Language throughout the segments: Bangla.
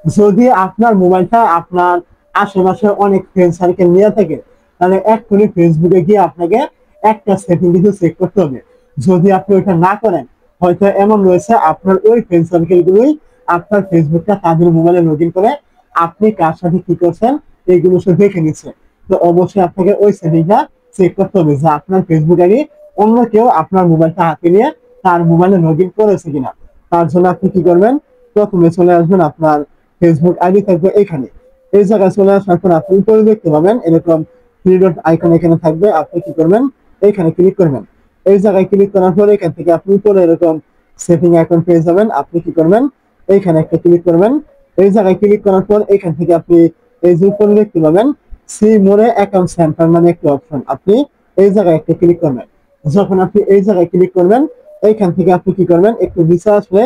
যদি আপনার মোবাইলটা আপনার আশেপাশে অনেক ফ্রেন্ড সার্কেল নিয়ে থাকে, তাহলে এক্ষুনি ফেসবুকে গিয়ে আপনাকে একটা সেটিং কিন্তু চেক করতে হবে। যদি আপনি ওইটা না করেন, হয়তো এমন রয়েছে আপনার ওই ফ্রেন্ড সার্কেল গুলোই আপনার ফেসবুকটা তাদের মোবাইলে লগ ইন করে আপনি কার সাথে কি করছেন এইগুলো সে দেখে নিচ্ছে। তো অবশ্যই আপনাকে ওই সেটিংটা চেক করতে হবে যে আপনার ফেসবুক আইডি অন্য কেউ আপনার মোবাইলটা হাতে নিয়ে তার মোবাইলে লগ ইন করেছে কিনা। তার জন্য আপনি কি করবেন, প্রথমে চলে আসবেন আপনার ফেসবুক আইডি থাকবে এখানে। এই জায়গায় চলে আসার পর আপনি উপরে দেখতে পাবেন এরকম থ্রি ডট আইকন এখানে থাকবে। আপনি কি করবেন, এখানে ক্লিক করবেন। এই জায়গায় ক্লিক করার পর এখান থেকে আপনি উপরে এরকম সেটিং আইকন পেয়ে যাবেন। আপনি কি করবেন, এইখানে একটা ক্লিক করবেন। এই জায়গায় ক্লিক করার পর এখান থেকে আপনি এই যে উপরে দেখতে পাবেন সি মোরে অ্যাকাউন্ট সেন্টার মানে একটা অপশন, আপনি এই জায়গায় একটা ক্লিক করবেন। যখন আপনি এই জায়গায় ক্লিক করবেন, এইখান থেকে আপনি কি করবেন, একটু নিচে আসলে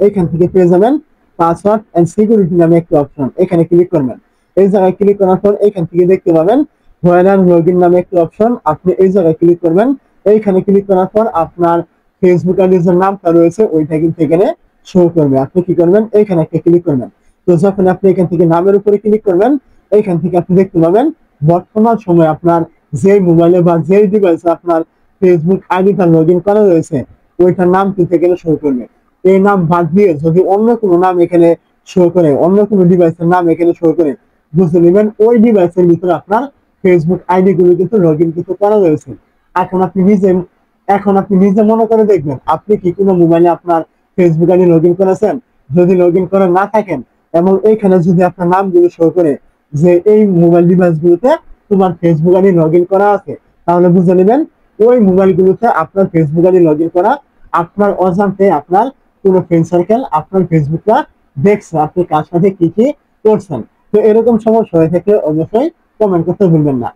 এইখান থেকে পেয়ে যাবেন পাসওয়ার্ড এন্ড সিকিউরিটি নামে একটা অপশন, এখানে ক্লিক করবেন। এই জায়গায় ক্লিক করার পর এখান থেকে দেখতে পাবেন ভয়েলার লগইন নামে একটা অপশন, আপনি এই জায়গায় ক্লিক করবেন। এইখানে ক্লিক করার পর আপনার ফেসবুক আইডির যে নামটা রয়েছে ওইটা কিন্তু এখানে শো করবে। আপনি কি করবেন, এইখানে একটা ক্লিক করবেন। তো যখন আপনি এখান থেকে নামের উপরে ক্লিক করবেন, এইখান থেকে আপনি দেখতে পাবেন বর্তমান সময়ে আপনার যে মোবাইলে বা যে ডিভাইসে আপনার ফেসবুক আইডিটা লগ ইন করা রয়েছে ওইটার নাম কিন্তু এখানে শো করবে। এই নাম বাদ দিয়ে যদি অন্য কোনো নাম এখানে শো করে, অন্য কোনো ডিভাইসের নাম এখানে শো করে, বুঝে নেবেন ওই ডিভাইসের ভিতরে আপনার ফেসবুক আইডি গুলো কিন্তু লগ ইন কিন্তু করা রয়েছে। এখন আপনি নিজে এখন আপনি নিজে মনে করে দেখবেন আপনি কি কোনো মোবাইলে আপনার ফেসবুক আইডি লগ ইন করেছেন। যদি লগ ইন করে না থাকেন এবং এইখানে যদি আপনার নামগুলো শো করে যে এই মোবাইল ডিভাইস গুলোতে তোমার ফেসবুক আইডি লগ ইন করা আছে, তাহলে বুঝে নেবেন ওই মোবাইল গুলোতে আপনার ফেসবুক আইডি লগ ইন করা। আপনার অজান্তে আপনার কোনো ফ্রেন্ড সার্কেল আপনার ফেসবুকটা দেখছে আপনি কার সাথে কি কি করছেন। তো এরকম সমস্যা হয়ে থাকলে অবশ্যই কমেন্ট করতে ভুলবেন না।